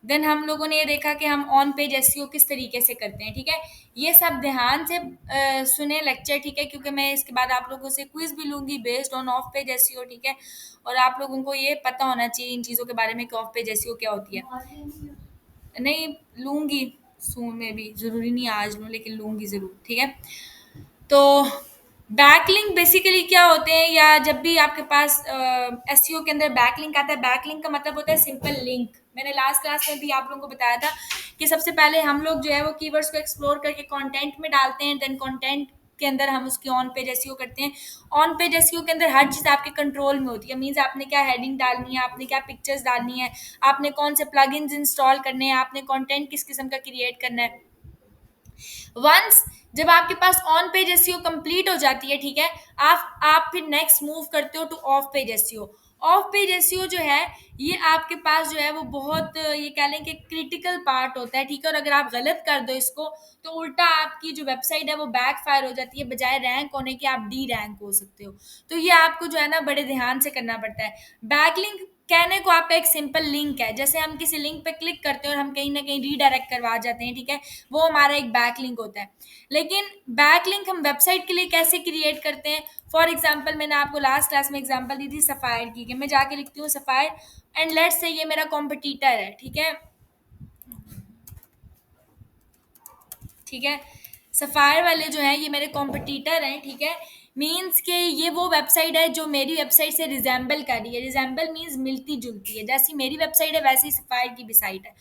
Then हम लोगों ने ये देखा कि हम ऑन पेज एसईओ किस तरीके से करते हैं, ठीक है। ये सब ध्यान से सुने लेक्चर, ठीक है, क्योंकि मैं इसके बाद आप लोगों से क्विज भी लूंगी based on off page SEO, ठीक है। और आप लोगों को ये पता होना चाहिए इन चीज़ों के बारे में कि ऑफ पेज एसईओ क्या होती है। नहीं लूंगी, सून में भी ज़रूरी नहीं आज लूँ, लेकिन लूंगी ज़रूर, ठीक है। तो बैकलिंक बेसिकली क्या होते हैं, या जब भी आपके पास एसईओ के अंदर बैकलिंक आता है, बैकलिंक का मतलब होता है सिंपल लिंक। मैंने लास्ट क्लास में भी आप लोगों को बताया था कि सबसे पहले हम लोग जो है वो कीवर्ड्स को एक्सप्लोर करके कंटेंट में डालते हैं, देन कंटेंट के अंदर हम उसकी ऑन पेज एसईओ करते हैं। ऑन पेज एसईओ के अंदर हर चीज़ आपके कंट्रोल में होती है, मीन्स आपने क्या हेडिंग डालनी है, आपने क्या पिक्चर्स डालनी है, आपने कौन से प्लगइन्स इंस्टॉल करने हैं, आपने कंटेंट किस किस्म का क्रिएट करना है। वंस जब आपके pass on page SEO complete हो जाती है, ठीक है, आप फिर नेक्स्ट मूव करते हो two of page SEO. Of page SEO जो है ये आपके पास जो है वो बहुत ये कह लें कि क्रिटिकल पार्ट होता है, ठीक है। और अगर आप गलत कर दो इसको तो उल्टा आपकी जो वेबसाइट है वो बैक फायर हो जाती है, बजाय रैंक होने के आप डी रैंक हो सकते हो। तो ये आपको जो है ना बड़े ध्यान से करना पड़ता है। बैकलिंक कहने को आपका एक सिंपल लिंक है, जैसे हम किसी लिंक पे क्लिक करते हैं और हम कहीं ना कहीं रीडायरेक्ट करवा जाते हैं, ठीक है, वो हमारा एक बैक लिंक होता है। लेकिन बैक लिंक हम वेबसाइट के लिए कैसे क्रिएट करते हैं, फॉर एग्जाम्पल मैंने आपको लास्ट क्लास में एग्जाम्पल दी थी सफायर की, कि मैं जाके लिखती हूँ सफायर एंड लेट्स से ये मेरा कॉम्पिटिटर है, ठीक है, ठीक है। सफायर वाले जो हैं ये मेरे कॉम्पिटिटर हैं, ठीक है। मीन्स के ये वो वेबसाइट है जो मेरी वेबसाइट से रिजेंबल कर रही है। रिजेंबल मीन्स मिलती जुलती है, जैसी मेरी वेबसाइट है वैसी सफायर की भी साइट है।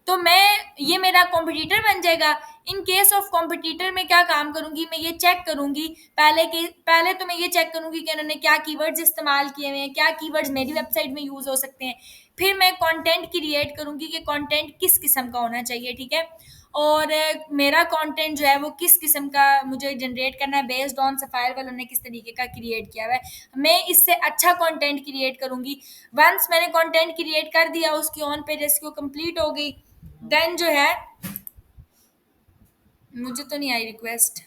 तो मैं ये मेरा कॉम्पिटिटर बन जाएगा। इन केस ऑफ कॉम्पिटिटर में क्या काम करूंगी, मैं ये चेक करूंगी पहले तो मैं ये चेक करूंगी कि उन्होंने क्या कीवर्ड्स इस्तेमाल किए हुए हैं, क्या कीवर्ड्स मेरी वेबसाइट में यूज हो सकते हैं। फिर मैं कंटेंट क्रिएट करूंगी कि कंटेंट किस किस्म का होना चाहिए, ठीक है। और मेरा कंटेंट जो है वो किस किस्म का मुझे जनरेट करना है बेस्ड ऑन सफायर वालों ने किस तरीके का क्रिएट किया हुआ है। मैं इससे अच्छा कंटेंट क्रिएट करूंगी। वंस मैंने कंटेंट क्रिएट कर दिया, उसकी ऑन पेजेस को कंप्लीट हो गई, देन जो है मुझे तो नहीं आई रिक्वेस्ट,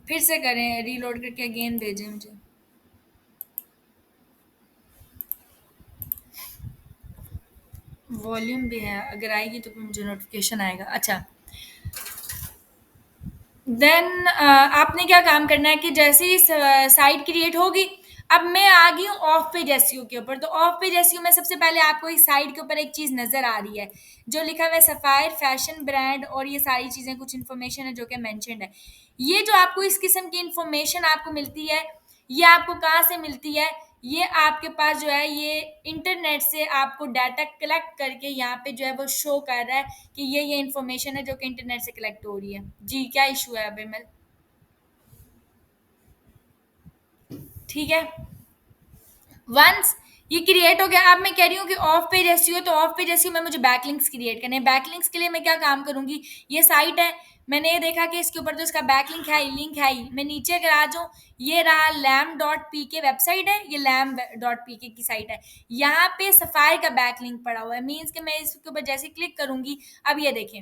फिर से करें, रीलोड करके अगेन भेजें मुझे। वॉल्यूम भी है, अगर आएगी तो फिर मुझे नोटिफिकेशन आएगा। अच्छा, देन आपने क्या काम करना है कि जैसे ही साइट क्रिएट होगी, अब मैं आ गई हूँ ऑफ पेज एसईओ के ऊपर। तो ऑफ पेज एसईओ में सबसे पहले आपको इस साइट के ऊपर एक चीज़ नज़र आ रही है जो लिखा हुआ है सफायर फैशन ब्रांड, और ये सारी चीज़ें कुछ इन्फॉर्मेशन है जो कि मैंशनड है। ये जो आपको इस किस्म की इन्फॉर्मेशन आपको मिलती है, ये आपको कहाँ से मिलती है, ये आपके पास जो है ये इंटरनेट से आपको डाटा कलेक्ट करके यहाँ पे जो है वो शो कर रहा है कि ये इन्फॉर्मेशन है जो कि इंटरनेट से कलेक्ट हो रही है। जी क्या इशू है अभी मैं, ठीक है। वंस ये क्रिएट हो गया, अब मैं कह रही हूँ कि ऑफ पेज एसईओ, तो ऑफ पेज एसईओ में मुझे बैकलिंक्स क्रिएट करने हैं। बैकलिंक्स के लिए मैं क्या काम करूंगी, ये साइट है, मैंने ये देखा कि इसके ऊपर तो इसका बैकलिंक है ही, लिंक है ही। मैं नीचे अगर आ जाऊँ, ये रहा लैम डॉट पी के वेबसाइट है, ये लैम डॉट पी के की साइट है, यहाँ पे सफायर का बैकलिंक पड़ा हुआ है। मीन्स कि मैं इसके ऊपर जैसे क्लिक करूंगी, अब ये देखें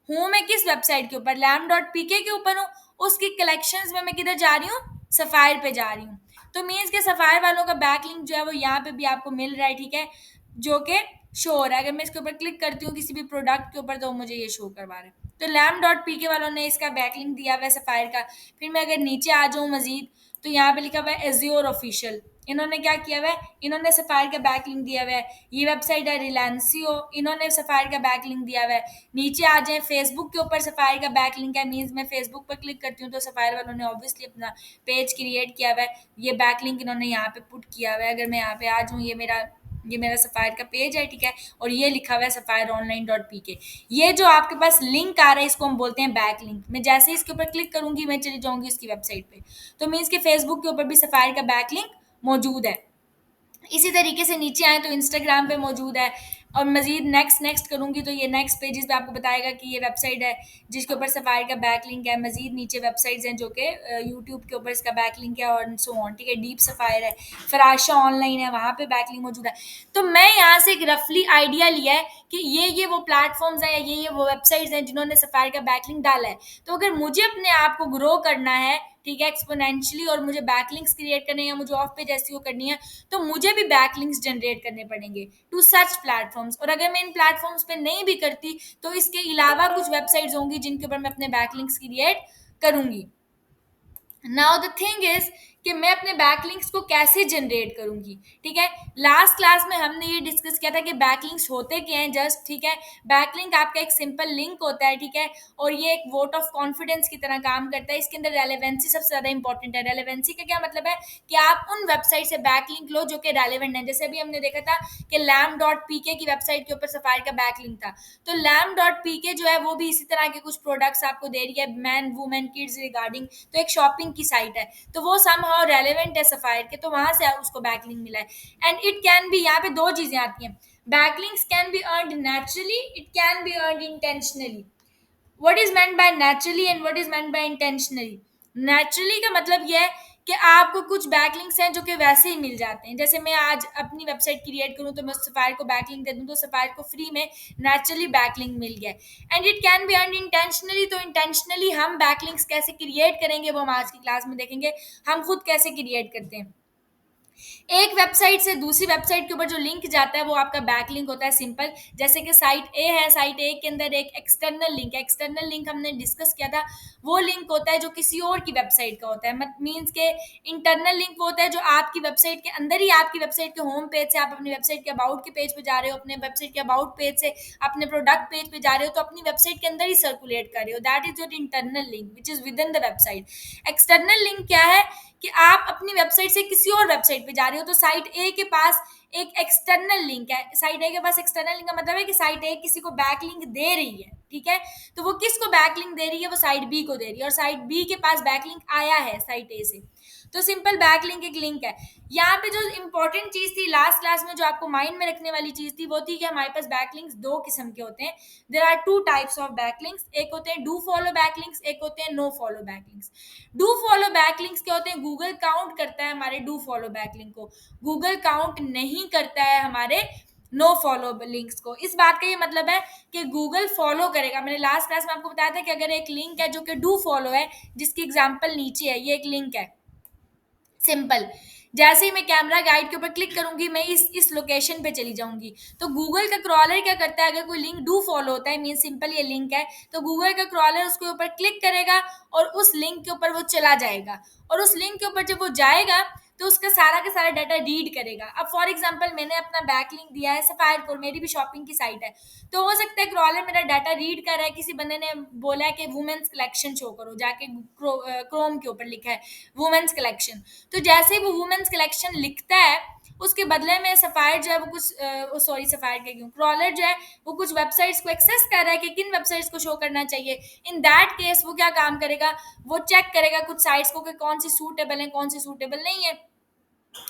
हूँ मैं किस वेबसाइट के ऊपर, लैम डॉट पी के ऊपर हूँ। उसकी कलेक्शंस में मैं किधर जा रही हूँ, सफायर पे जा रही हूँ। तो मीन्स के सफायर वालों का बैकलिंक जो है वो यहाँ पे भी आपको मिल रहा है, ठीक है, जो कि शो हो रहा है। अगर मैं इसके ऊपर क्लिक करती हूँ किसी भी प्रोडक्ट के ऊपर तो मुझे ये शो करवा रहा है। तो लैम डॉट पी के वालों ने इसका बैकलिंक दिया हुआ है सफायर का। फिर मैं अगर नीचे आ जाऊँ मजीद, तो यहाँ पे लिखा हुआ है एज्योर ऑफिशियल। इन्होंने क्या किया हुआ है, इन्होंने सफायर का बैकलिंक दिया हुआ है। ये वेबसाइट है रिलायंसियो, इन्होंने सफायर का बैकलिंक दिया हुआ है। नीचे आ जाए, फेसबुक के ऊपर सफायर का बैकलिंक है, मीन्स मैं फेसबुक पर क्लिक करती हूँ तो सफायर वालों ने ऑब्वियसली अपना पेज क्रिएट किया हुआ है, ये बैकलिंक इन्होंने यहाँ पे पुट किया हुआ है। अगर मैं यहाँ पे आ जाऊँ, ये मेरा सफायर का पेज है, ठीक है, और ये लिखा हुआ है सफायर ऑनलाइन डॉट पी के। ये जो आपके पास लिंक आ रहा है इसको हम बोलते हैं बैक लिंक। मैं जैसे ही इसके ऊपर क्लिक करूंगी मैं चली जाऊंगी उसकी वेबसाइट पे। तो मीन्स के फेसबुक के ऊपर भी सफायर का बैक लिंक मौजूद है। इसी तरीके से नीचे आए तो इंस्टाग्राम पे मौजूद है। और मजीद नेक्स्ट नेक्स्ट करूंगी तो ये नेक्स्ट पेजेस पे आपको बताएगा कि ये वेबसाइट है जिसके ऊपर सफायर का बैक लिंक है। मजीद नीचे वेबसाइट्स हैं जो कि यूट्यूब के ऊपर इसका बैक लिंक है और सो ऑन, ठीक है। डीप सफायर है, फराशा ऑनलाइन है, वहाँ पे बैक लिंक मौजूद है। तो मैं यहाँ से एक रफली आइडिया लिया है कि ये वो प्लेटफॉर्म्स हैं या ये वो वेबसाइट्स हैं जिन्होंने सफायर का बैक लिंक डाला है। तो अगर मुझे अपने आप को ग्रो करना है ठीक है, एक्सपोनेंशियली, और मुझे बैकलिंक्स क्रिएट करने हैं या मुझे ऑफ पेज एसईओ करनी है, तो मुझे भी बैकलिंक्स जनरेट करने पड़ेंगे टू सच प्लेटफॉर्म्स। और अगर मैं इन प्लेटफॉर्म्स पे नहीं भी करती, तो इसके अलावा कुछ वेबसाइट्स होंगी जिनके ऊपर मैं अपने बैकलिंक्स क्रिएट करूंगी। नाउ द थिंग इज कि मैं अपने बैकलिंक्स को कैसे जनरेट करूंगी। ठीक है, लास्ट क्लास में हमने ये डिस्कस किया था कि बैकलिंक्स होते क्या हैं जस्ट। ठीक है, बैकलिंक आपका एक सिंपल लिंक होता है। ठीक है, और ये एक वोट ऑफ कॉन्फिडेंस की तरह काम करता है। इसके अंदर रेलेवेंसी सबसे ज्यादा इंपॉर्टेंट है। रेलेवेंसी का क्या मतलब है कि आप उन वेबसाइट से बैकलिंक लो जो कि रेलेवेंट है। जैसे अभी हमने देखा था कि lamb.pk की वेबसाइट के ऊपर सफारी का बैकलिंक था, तो lamb.pk जो है वो भी इसी तरह के कुछ प्रोडक्ट्स आपको दे रही है, मैन वुमेन किड्स रिगार्डिंग, तो एक शॉपिंग की साइट है, तो वो समहाउ रेलेवेंट है सफायर के, तो वहां से उसको बैकलिंक मिला है। एंड इट कैन बी, यहाँ पे दो चीजें आती हैं, backlinks can be earned naturally, it can be earned intentionally. What is meant by naturally and what is meant by intentionally. Naturally का मतलब यह है कि आपको कुछ बैकलिंक्स हैं जो कि वैसे ही मिल जाते हैं। जैसे मैं आज अपनी वेबसाइट क्रिएट करूं तो मैं सफायर को बैकलिंक दे दूं, तो सफायर को फ्री में नेचुरली बैकलिंक मिल गया। And it can be earn intentionally, तो इंटेंशनली हम बैकलिंक्स कैसे क्रिएट करेंगे वो हम आज की क्लास में देखेंगे, हम खुद कैसे क्रिएट करते हैं। एक वेबसाइट से दूसरी वेबसाइट के ऊपर जो लिंक जाता है वो आपका बैकलिंक होता है। सिंपल, जैसे कि साइट ए है, साइट ए के अंदर एक एक्सटर्नल लिंक है। एक्सटर्नल लिंक हमने डिस्कस किया था, वो लिंक होता है जो किसी और की वेबसाइट का होता है। मत मीन्स के इंटरनल लिंक वो होता है जो आपकी वेबसाइट के अंदर ही, आपकी वेबसाइट के होम पेज से आप अपनी वेबसाइट के अबाउट के पेज पे जा रहे हो, अपने वेबसाइट के अबाउट पेज से अपने प्रोडक्ट पेज पे जा रहे हो, तो अपनी वेबसाइट के अंदर ही सर्कुलेट कर रहे हो। That is your internal link which is with in the website. External link क्या है कि आप अपनी वेबसाइट से किसी और वेबसाइट पे जा रहे हो, तो साइट ए के पास एक एक्सटर्नल लिंक है। साइट ए के पास एक्सटर्नल लिंक का मतलब है कि साइट ए किसी को बैकलिंक दे रही है। ठीक है, तो वो किसको बैकलिंक दे रही है, वो साइट बी को दे रही है, और साइट बी के पास बैकलिंक आया है साइट ए से। तो सिंपल बैकलिंक एक लिंक है। यहाँ पे जो इंपॉर्टेंट चीज थी लास्ट क्लास में, जो आपको माइंड में रखने वाली चीज थी, वो थी कि हमारे पास बैकलिंक्स दो किस्म के होते हैं। There are two types of backlinks, एक होते हैं डू फॉलो बैकलिंक्स, एक होते हैं no follow backlinks. Do follow backlinks क्या होते हैं, गूगल काउंट करता है हमारे डू फॉलो बैकलिंक को, गूगल काउंट नहीं करता है हमारे नो फॉलो लिंक्स को। इस बात का ये मतलब है कि गूगल फॉलो करेगा। मैंने लास्ट क्लास में आपको बताया था कि अगर एक लिंक है जो कि डू फॉलो है, जिसकी एग्जांपल नीचे है, ये एक लिंक है सिंपल, जैसे ही मैं कैमरा गाइड के ऊपर क्लिक करूंगी मैं इस लोकेशन पे चली जाऊंगी, तो गूगल का क्रॉलर क्या करता है, अगर कोई लिंक डू फॉलो होता है, मीन सिंपल ये लिंक है, तो गूगल का क्रॉलर उसके ऊपर क्लिक करेगा और उस लिंक के ऊपर वो चला जाएगा, और उस लिंक के ऊपर जब वो जाएगा तो उसका सारा का सारा डाटा रीड करेगा। अब फॉर एग्जांपल मैंने अपना बैक लिंक दिया है सफायर को, मेरी भी शॉपिंग की साइट है, तो हो सकता है क्रॉलर मेरा डाटा रीड कर रहा है, किसी बंदे ने बोला है कि वुमेन्स कलेक्शन शो करो, जाके क्रोम के ऊपर लिखा है वुमेन्स कलेक्शन, तो जैसे ही वो वुमेन्स कलेक्शन लिखता है, उसके बदले में सफायर जो है वो कुछ सॉरी सफायर के क्यों, क्रॉलर जो है वो कुछ वेबसाइट्स को एक्सेस कर रहा है कि किन वेबसाइट्स को शो करना चाहिए। इन दैट केस वो क्या काम करेगा, वो चेक करेगा कुछ साइट्स को कि कौन सी सूटेबल है कौन सी सूटेबल नहीं है,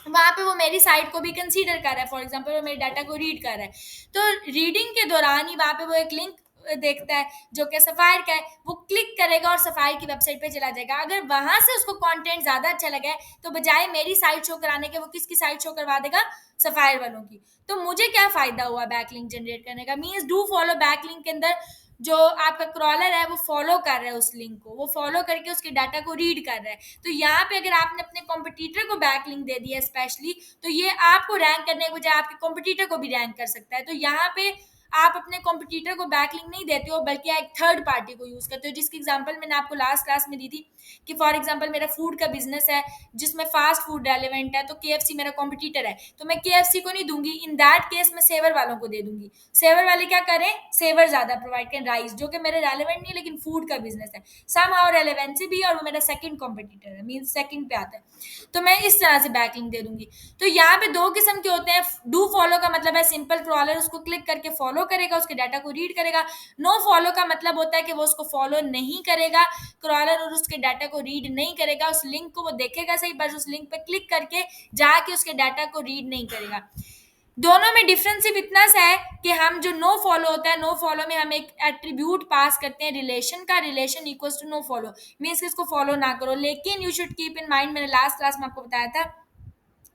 वहां पे वो मेरी साइट को भी कंसीडर कर रहा है, फॉर एग्जांपल वो मेरे डाटा को रीड कर रहा है, तो रीडिंग के दौरान ही वहां पे वो एक लिंक देखता है जो कि सफायर का है, वो क्लिक करेगा और सफायर की वेबसाइट पे चला जाएगा। अगर वहां से उसको कंटेंट ज्यादा अच्छा लगा है, तो बजाय मेरी साइट शो कराने के वो किसकी साइट शो करवा देगा, सफायर वालों की। तो मुझे क्या फायदा हुआ बैकलिंक जनरेट करने का, मींस डू फॉलो बैकलिंक के अंदर जो आपका क्रॉलर है वो फॉलो कर रहा है उस लिंक को, वो फॉलो करके उसके डाटा को रीड कर रहा है। तो यहाँ पे अगर आपने अपने कॉम्पिटिटर को बैकलिंक दे दिया स्पेशली, तो ये आपको रैंक करने के बजाय आपके कॉम्पिटिटर को भी रैंक कर सकता है। तो यहाँ पे आप अपने कॉम्पिटिटर को बैकलिंक नहीं देते हो, बल्कि एक थर्ड पार्टी को यूज करते हो, जिसकी एग्जांपल मैंने आपको लास्ट क्लास में दी थी कि फॉर एग्जांपल मेरा फूड का बिजनेस है जिसमें फास्ट फूड रेलिवेंट है, तो केएफसी मेरा कॉम्पिटिटर है, तो मैं केएफसी को नहीं दूंगी, इन दैट केस मैं सेवर वालों को दे दूंगी। सेवर वाले क्या करें, सेवर ज्यादा प्रोवाइड करें राइस, जो कि मेरे रेलिवेंट नहीं लेकिन फूड का बिजनेस है, सम हाउ रेलिवेंसी भी है, और वो मेरा सेकंड कॉम्पिटिटर है, मीन सेकंड पे आता है, तो मैं इस तरह से बैकलिंक दे दूंगी। तो यहाँ पे दो किस्म के होते हैं। डू फॉलो का मतलब है सिंपल क्रॉलर उसको क्लिक करके फॉलो करेगा, उसके डाटा को रीड करेगा। नो फॉलो का मतलब होता है कि वो उसको फॉलो नहीं करेगा क्रॉलर, और उसके डाटा को रीड नहीं करेगा, उस लिंक को वो देखेगा सही, बस उस लिंक पे क्लिक करके जाके उसके डाटा को रीड नहीं करेगा। दोनों में डिफरेंस सिर्फ इतना सा है कि हम जो नो फॉलो होता है, नो फॉलो में हम एक एट्रीब्यूट पास करते हैं रिलेशन का, relation equals to no follow, means इसको फॉलो ना करो। लेकिन you should keep in mind, मैंने लास्ट क्लास में आपको बताया था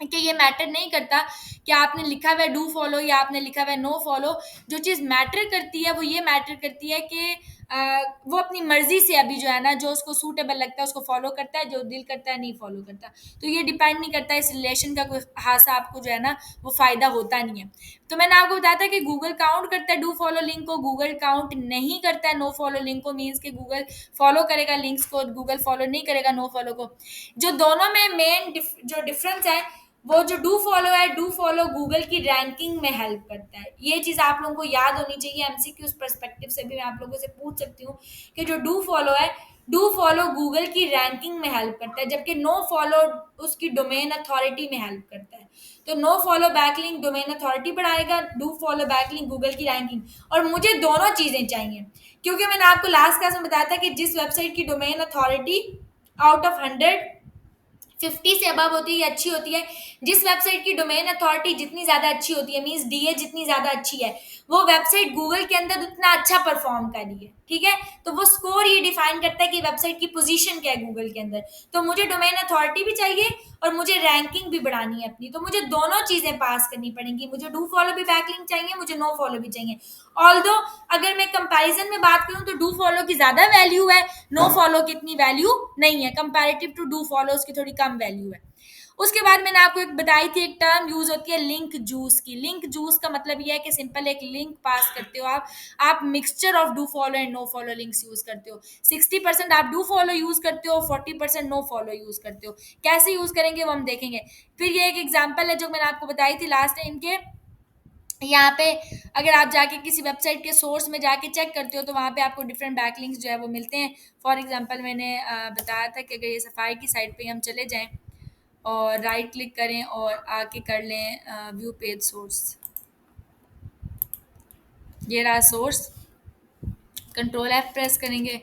कि ये मैटर नहीं करता कि आपने लिखा हुआ है डू फॉलो या आपने लिखा हुआ है नो फॉलो। जो चीज़ मैटर करती है वो ये मैटर करती है कि वो अपनी मर्जी से अभी जो है ना, जो उसको सूटेबल लगता है उसको फॉलो करता है, जो दिल करता है नहीं फॉलो करता। तो ये डिपेंड नहीं करता, इस रिलेशन का कोई खासा आपको जो है ना वो फायदा होता नहीं है। तो मैंने आपको बताया था कि गूगल काउंट करता है डू फॉलो लिंक को, गूगल काउंट नहीं करता है नो फॉलो लिंक को। मीन्स कि गूगल फॉलो करेगा लिंक्स को, गूगल फॉलो नहीं करेगा नो फॉलो को। जो दोनों में मेन जो डिफरेंस है, वो जो डू फॉलो है, डू फॉलो गूगल की रैंकिंग में हेल्प करता है। ये चीज आप लोगों को याद होनी चाहिए। एमसीक्यू पर्सपेक्टिव से भी मैं आप लोगों से पूछ सकती हूँ कि जो डू फॉलो है, डू फॉलो गूगल की रैंकिंग में हेल्प करता है, जबकि नो फॉलो उसकी डोमेन अथॉरिटी में हेल्प करता है। तो no follow backlink domain authority बढ़ाएगा, डू फॉलो बैकलिंक गूगल की रैंकिंग। और मुझे दोनों चीजें चाहिए, क्योंकि मैंने आपको लास्ट क्लास में बताया था कि जिस वेबसाइट की डोमेन अथॉरिटी आउट ऑफ 100 50 से अबव होती है, ये अच्छी होती है। जिस वेबसाइट की डोमेन अथॉरिटी जितनी ज्यादा अच्छी होती है, मींस डीए जितनी ज्यादा अच्छी है, वो वेबसाइट गूगल के अंदर उतना अच्छा परफॉर्म कर रही है। ठीक है, तो वो स्कोर ये डिफाइन करता है कि वेबसाइट की पोजीशन क्या है गूगल के अंदर। तो मुझे डोमेन अथॉरिटी भी चाहिए और मुझे रैंकिंग भी बढ़ानी है अपनी, तो मुझे दोनों चीजें पास करनी पड़ेंगी। मुझे डू फॉलो भी बैकलिंक चाहिए, मुझे नो फॉलो भी चाहिए। ऑल्दो अगर मैं कंपैरिजन में बात करूं तो डू फॉलो की ज्यादा वैल्यू है, नो फॉलो की इतनी वैल्यू नहीं है। कंपैरेटिव टू डू फॉलो उसकी थोड़ी कम वैल्यू है। उसके बाद मैंने आपको एक बताई थी, एक टर्म यूज होती है लिंक जूस की। लिंक जूस का मतलब ये है कि सिंपल एक लिंक पास करते हो आप mixture of do follow and no follow links use करते हो। 60% आप डू फॉलो यूज करते हो, 40% नो फॉलो यूज करते हो। कैसे यूज करेंगे वो हम देखेंगे। फिर ये एक एग्जांपल है जो मैंने आपको बताई थी लास्ट टाइम के, यहाँ पे अगर आप जाके किसी वेबसाइट के सोर्स में जाके चेक करते हो तो वहाँ पे आपको डिफरेंट बैकलिंक्स जो है वो मिलते हैं। फॉर एग्जांपल मैंने बताया था कि अगर ये सफाई की साइट पे हम चले जाएं और राइट क्लिक करें और आके कर लें व्यू पेज सोर्स, ये रहा सोर्स, कंट्रोल एफ प्रेस करेंगे,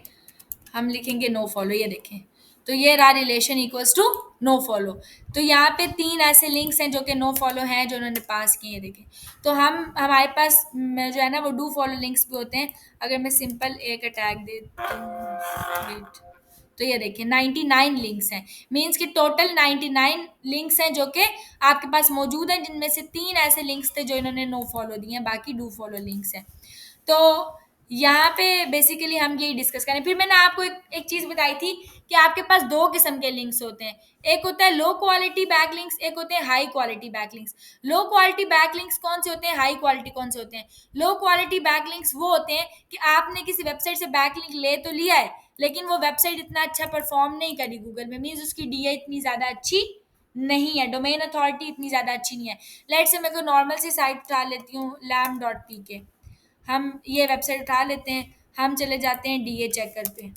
हम लिखेंगे नो फॉलो, ये देखें। तो ये रहा relation equals to no follow. तो यहाँ पे 3 ऐसे लिंक्स हैं जो कि नो फॉलो हैं जो उन्होंने पास किए, देखें। तो हम हमारे पास जो है ना वो डू फॉलो लिंक्स भी होते हैं। अगर मैं सिंपल एक अटैक देती हूँ, वेट, तो ये देखिए 99 लिंक्स हैं। मीन्स कि टोटल 99 लिंक्स हैं जो कि आपके पास मौजूद हैं, जिनमें से 3 ऐसे लिंक्स थे जो इन्होंने नो फॉलो दिए हैं, बाकी डू फॉलो लिंक्स हैं। तो यहाँ पे बेसिकली हम यही डिस्कस करें। फिर मैंने आपको एक चीज़ बताई थी कि आपके पास 2 किस्म के लिंक्स होते हैं। एक होता है लो क्वालिटी बैकलिंक्स, एक होते हैं high quality backlinks. Low quality backlinks कौन से होते हैं, हाई क्वालिटी कौन से होते हैं? लो क्वालिटी बैकलिंक्स वो होते हैं कि आपने किसी वेबसाइट से बैकलिंक ले तो लिया है, लेकिन वो वेबसाइट इतना अच्छा परफॉर्म नहीं करी गूगल में। मीन्स उसकी डीए इतनी ज़्यादा अच्छी नहीं है, डोमेन अथॉरिटी इतनी ज़्यादा अच्छी नहीं है। लेट्स से मैं कोई नॉर्मल सी साइट उठा लेती हूँ, lamb.pk। हम ये वेबसाइट उठा लेते हैं, हम चले जाते हैं डीए चेकर पे,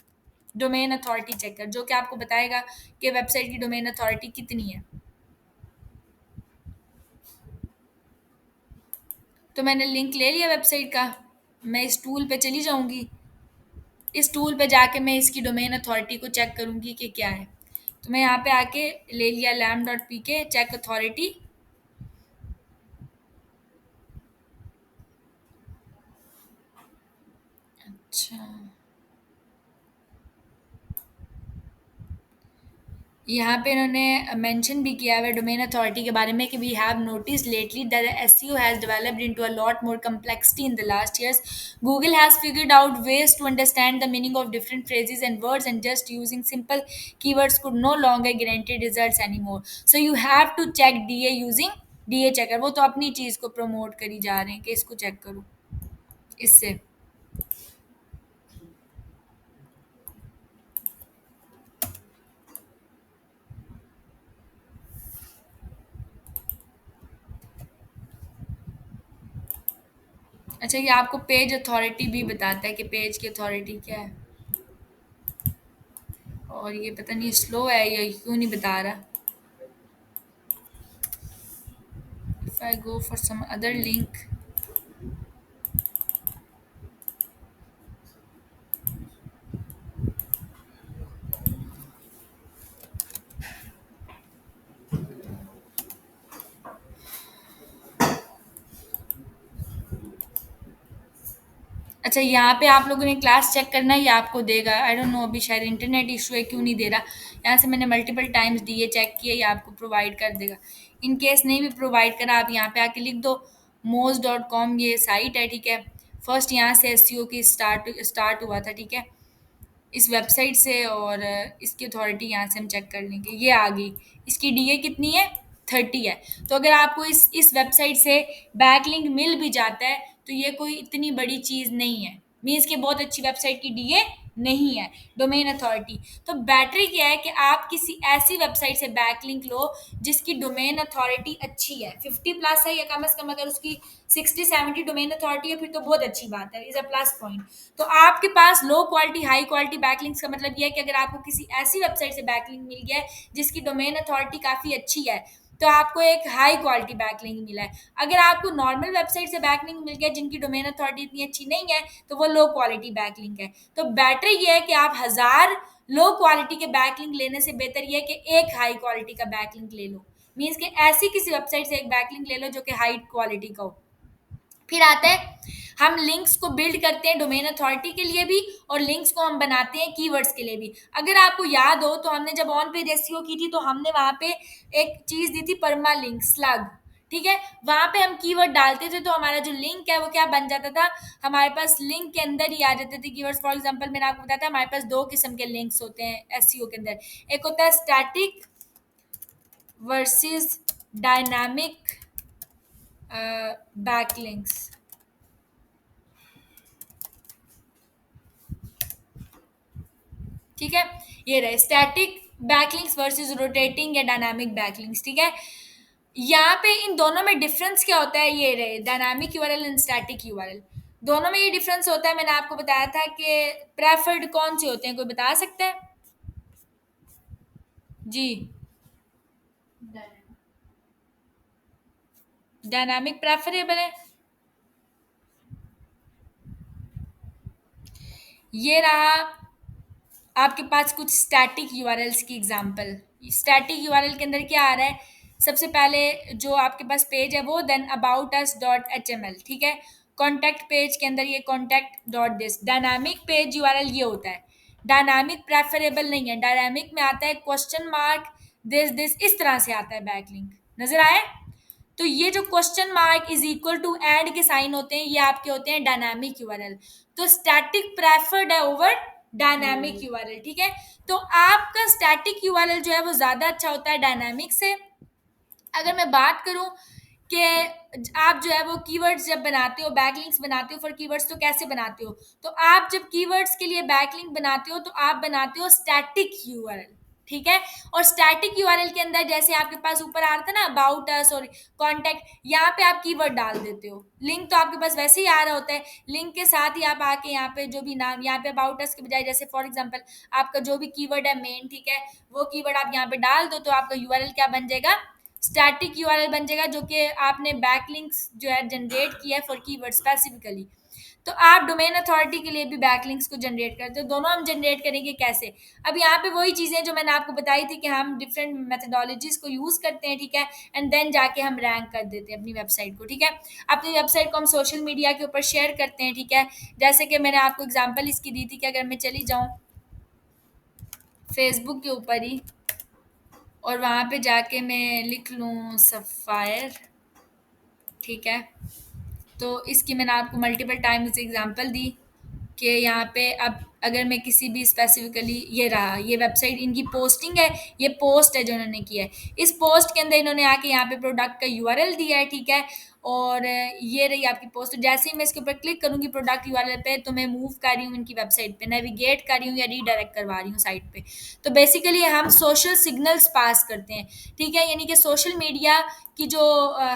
डोमेन अथॉरिटी चेकर, जो कि आपको बताएगा कि वेबसाइट की डोमेन अथॉरिटी कितनी है। तो मैंने लिंक ले लिया वेबसाइट का, मैं इस टूल पे चली जाऊंगी। इस टूल पे जाके मैं इसकी डोमेन अथॉरिटी को चेक करूंगी कि क्या है। तो मैं यहाँ पे आके ले लिया lamb.pk चेक अथॉरिटी। अच्छा, यहाँ पे इन्होंने मेंशन भी किया है डोमेन अथॉरिटी के बारे में कि we have notice lately that SEO has developed into a lot more complexity in the last years. Google has figured out ways to understand the meaning of different phrases and words, and just using simple keywords could no longer guarantee results anymore. So you have to check DA using DA checker। वो तो अपनी चीज़ को promote करी जा रहे हैं कि इसको चेक करो इससे। अच्छा, ये आपको पेज अथॉरिटी भी बताता है कि पेज की अथॉरिटी क्या है। और ये पता नहीं स्लो है या क्यों नहीं बता रहा। If I go for some other link, अच्छा यहाँ पे आप लोगों ने क्लास चेक करना है, ये आपको देगा। आई डोंट नो, अभी शायद इंटरनेट इशू है, क्यों नहीं दे रहा। यहाँ से मैंने मल्टीपल टाइम्स दिए, चेक किए, ये आपको प्रोवाइड कर देगा। इन केस नहीं भी प्रोवाइड करा, आप यहाँ पे आके लिख दो moz.com, ये साइट है, ठीक है। फर्स्ट यहाँ से एसईओ की स्टार्ट हुआ था, ठीक है, इस वेबसाइट से। और इसकी अथॉरिटी यहाँ से हम चेक कर लेंगे, ये आ गई। इसकी डीए कितनी है? 30 है। तो अगर आपको इस वेबसाइट से बैकलिंक मिल भी जाता है तो ये कोई इतनी बड़ी चीज़ नहीं है, मीन्स कि बहुत अच्छी वेबसाइट की डीए नहीं है, डोमेन अथॉरिटी। तो बेटर क्या है कि आप किसी ऐसी वेबसाइट से बैकलिंक लो जिसकी डोमेन अथॉरिटी अच्छी है, 50 प्लस है, या कम से कम अगर उसकी 60-70 डोमेन अथॉरिटी है फिर तो बहुत अच्छी बात है, इज अ प्लस पॉइंट। तो आपके पास low quality high quality backlinks का मतलब ये है कि अगर आपको किसी ऐसी वेबसाइट से बैकलिंक मिल गया है जिसकी डोमेन अथॉरिटी काफ़ी अच्छी है तो आपको एक हाई क्वालिटी बैकलिंक मिला है। अगर आपको नॉर्मल वेबसाइट से बैकलिंक मिल गया जिनकी डोमेन अथॉरिटी इतनी अच्छी नहीं है तो वो लो क्वालिटी बैकलिंक है। तो बेटर ये है कि आप 1000 लो क्वालिटी के बैकलिंक लेने से बेहतर ये है कि एक हाई क्वालिटी का बैकलिंक ले लो, मीन्स कि ऐसी किसी वेबसाइट से एक बैकलिंक ले लो जो कि हाई क्वालिटी का हो। फिर आता है हम लिंक्स को बिल्ड करते हैं डोमेन अथॉरिटी के लिए भी और लिंक्स को हम बनाते हैं कीवर्ड्स के लिए भी। अगर आपको याद हो तो हमने जब ऑन पेज एसईओ की थी तो हमने वहां पे एक चीज दी थी, परमा लिंक स्लग, ठीक है। वहां पे हम कीवर्ड डालते थे तो हमारा जो लिंक है वो क्या बन जाता था, हमारे पास लिंक के अंदर ही आ जाते थे कीवर्ड्स। फॉर एग्जांपल मैंने आपको बताया था हमारे पास दो किस्म के लिंक्स होते हैं एसईओ के अंदर, एक होता है स्टैटिक वर्सेस डायनामिक बैकलिंक्स, ठीक है। ये रहे स्टैटिक बैकलिंक्स वर्सेस रोटेटिंग या डायनामिक बैकलिंक्स, ठीक है। यहाँ पे इन दोनों में डिफरेंस क्या होता है, ये रहे dynamic URL and static URL. दोनों में ये डिफरेंस होता है, मैंने आपको बताया था कि प्रेफर्ड कौन से होते हैं, कोई बता सकता है? जी, डायनामिक प्रेफरेबल है। ये रहा आपके पास कुछ स्टैटिक यूआरएल्स की एग्जांपल। स्टैटिक यूआरएल के अंदर क्या आ रहा है, सबसे पहले जो आपके पास पेज है वो then about us dot H M L, ठीक है। कॉन्टैक्ट पेज के अंदर ये contact dot this. Dynamic page URL ये होता है, डायनामिक प्रेफरेबल नहीं है। डायनामिक में आता है क्वेश्चन मार्क दिस दिस, इस तरह से आता है बैकलिंक, नजर आए। तो ये जो question mark is equal to and के साइन होते हैं ये आपके होते हैं डायनामिक यूआरएल। तो स्टैटिक प्रेफर्ड है ओवर डायनामिक यूआरएल, ठीक है। तो आपका स्टैटिक यूआरएल जो है वो ज्यादा अच्छा होता है डायनामिक से। अगर मैं बात करूं कि आप जो है वो कीवर्ड्स जब बनाते हो, बैकलिंक्स बनाते हो फॉर कीवर्ड्स, तो कैसे बनाते हो? तो आप जब कीवर्ड्स के लिए बैकलिंक बनाते हो तो आप बनाते हो स्टैटिक यूआरएल, ठीक है। और स्टैटिक यूआरएल के अंदर जैसे आपके पास ऊपर आ रहा था ना अबाउट अस और कॉन्टैक्ट, यहाँ पे आप कीवर्ड डाल देते हो। लिंक तो आपके पास वैसे ही आ रहा होता है, लिंक के साथ ही आप आके यहाँ पे जो भी नाम, यहाँ पे अबाउट अस के बजाय जैसे फॉर एग्जांपल आपका जो भी कीवर्ड है मेन, ठीक है, वो कीवर्ड आप यहाँ पे डाल दो तो आपका यूआरएल क्या बन जाएगा, स्टैटिक यूआरएल बन जाएगा, जो कि आपने बैकलिंक्स जो है जनरेट किया है फॉर कीवर्ड स्पेसिफिकली। तो आप डोमेन अथॉरिटी के लिए भी बैकलिंक्स को जनरेट करते हो। दोनों हम जनरेट करेंगे कैसे? अब यहाँ पे वही चीज़ें जो मैंने आपको बताई थी कि हम डिफरेंट मेथडोलॉजीज को यूज़ करते हैं, ठीक है, एंड देन जाके हम रैंक कर देते हैं अपनी वेबसाइट को, ठीक है। अपनी वेबसाइट को हम सोशल मीडिया के ऊपर शेयर करते हैं, ठीक है। जैसे कि मैंने आपको एग्जाम्पल इसकी दी थी कि अगर मैं चली जाऊँ फेसबुक के ऊपर ही और वहाँ पे जाके मैं लिख लूँ सफ़ायर, ठीक है। तो इसकी मैंने आपको मल्टीपल टाइम्स एग्जांपल दी कि यहाँ पे अब अगर मैं किसी भी स्पेसिफिकली, ये रहा ये वेबसाइट इनकी पोस्टिंग है, ये पोस्ट है जो इन्होंने किया है। इस पोस्ट के अंदर इन्होंने आके यहाँ पे प्रोडक्ट का यूआरएल दिया है, ठीक है। और ये रही आपकी पोस्ट। तो जैसे ही मैं इसके ऊपर क्लिक करूँगी प्रोडक्ट यूआरएल पे तो मैं मूव कर रही हूँ इनकी वेबसाइट पे, नेविगेट कर रही हूँ या रीडायरेक्ट करवा रही हूँ साइट पे। तो बेसिकली हम सोशल सिग्नल्स पास करते हैं, ठीक है, यानी कि सोशल मीडिया की जो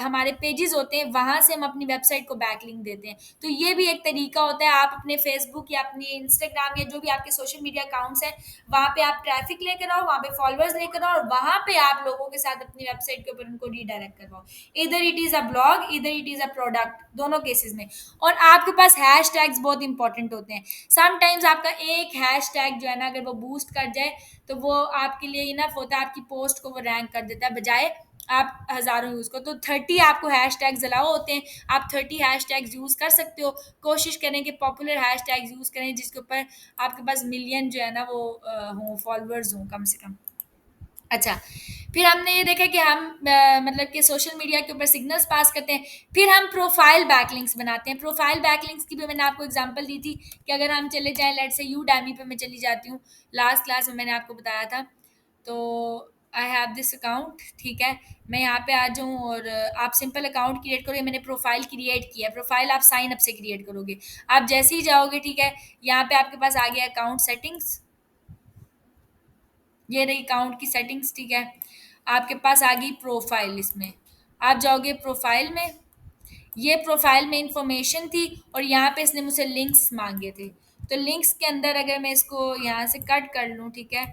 हमारे पेजेस होते हैं वहाँ से हम अपनी वेबसाइट को बैकलिंक देते हैं। तो ये भी एक तरीका होता है, आप अपने फेसबुक या अपनी इंस्टाग्राम या जो भी आपके सोशल मीडिया अकाउंट्स हैं वहाँ पे आप ट्रैफिक लेकर आओ, वहाँ पे फॉलोअर्स लेकर आओ और वहाँ पे आप लोगों के साथ अपनी वेबसाइट के ऊपर उनको रीडायरेक्ट करवाओ। इधर इट इज़ अ ब्लॉग, इधर इट इज़ अ प्रोडक्ट, दोनों केसेस में। और आपके पास हैश टैग्स बहुत इंपॉर्टेंट होते हैं। समटाइम्स आपका एक हैश टैग जो है ना अगर वो बूस्ट कर जाए तो वो आपके लिए इनफ होता है, आपकी पोस्ट को वो रैंक कर देता है बजाय आप हज़ारों यूज़ करो। तो 30 आपको हैश टैग्स अलाउ होते हैं, आप 30 हैश टैग्स यूज़ कर सकते हो। कोशिश करें कि पॉपुलर हैश टैग्स यूज़ करें जिसके ऊपर आपके पास मिलियन जो है ना वो हों, फॉलोअर्स हों कम से कम। अच्छा, फिर हमने ये देखा कि हम मतलब कि सोशल मीडिया के ऊपर सिग्नल्स पास करते हैं, फिर हम प्रोफाइल बैकलिंक्स बनाते हैं। प्रोफाइल बैकलिंक्स की भी मैंने आपको एग्ज़ाम्पल दी थी कि अगर हम चले जाएँ, लेट्स से यूडेमी पे मैं चली जाती हूँ, लास्ट क्लास में मैंने आपको बताया था। तो आई हैव दिस अकाउंट, ठीक है? मैं यहाँ पे आ जाऊँ और आप सिंपल अकाउंट क्रिएट करो, ये मैंने प्रोफाइल क्रिएट किया है, प्रोफाइल आप साइन अप से क्रिएट करोगे। आप जैसे ही जाओगे, ठीक है, यहाँ पे आपके पास आ गया अकाउंट सेटिंग्स, ये रही अकाउंट की सेटिंग्स, ठीक है। आपके पास आ गई प्रोफाइल, इसमें आप जाओगे प्रोफाइल में, ये प्रोफाइल में इंफॉर्मेशन थी और यहाँ पे इसने मुझसे लिंक्स मांगे थे। तो लिंक्स के अंदर अगर मैं इसको यहाँ से कट कर लूँ, ठीक है,